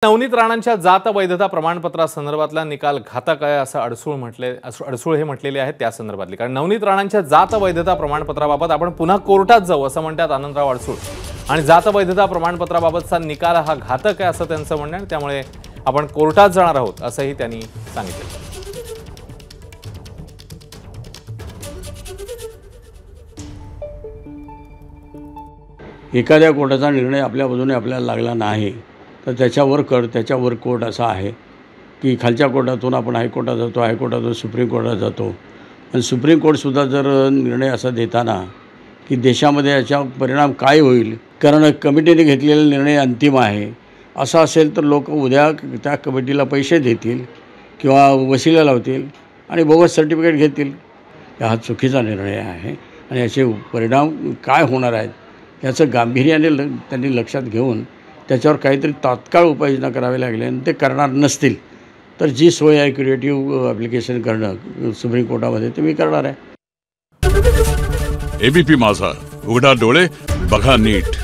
नवनीत राणांच्या जात वैधता प्रमाणपत्रासंदर्भातला निकाल घातक आहे असं अडसूळ हे म्हटलेले आहेत त्या संदर्भातली। कारण नवनीत राणांच्या जात वैधता प्रमाणपत्राबाबत आपण पुन्हा कोर्टात जाऊ असं म्हणतात आनंदराव अडसूळ। आणि जात वैधता प्रमाणपत्राबाबतचा निकाल हा घातक आहे असं त्यांचं म्हणणं आहे, त्यामुळे आपण कोर्टात जाणार आहोत असंही त्यांनी सांगितलं। एखाद्या कोर्टाचा निर्णय आपल्या बाजूने आपल्याला लागला नाही तर त्याच्यावर कोर्ट असा आहे की खालच्या कोर्टातून आपण हायकोर्टात जातो, हायकोर्टातून सुप्रीम कोर्टात जातो। आणि सुप्रीम कोर्टसुद्धा जर निर्णय असा देताना की देशामध्ये याचा परिणाम काय होईल, कारण कमिटीने घेतलेला निर्णय अंतिम आहे असं असेल तर लोक उद्या त्या कमिटीला पैसे देतील किंवा वशिला लावतील आणि बोगस सर्टिफिकेट घेतील। हा चुकीचा निर्णय आहे आणि याचे परिणाम काय होणार आहेत याचं गांभीर्याने त्यांनी लक्षात घेऊन त्याच्यावर काहीतरी तात्काळ उपाययोजना करावी लागली आणि ते करणार नसतील तर जी सोय आहे क्रिएटिव्ह ॲप्लिकेशन करणं सुप्रीम कोर्टामध्ये ते मी करणार आहे। एबीपी माझा, उघडा डोळे बघा नीट।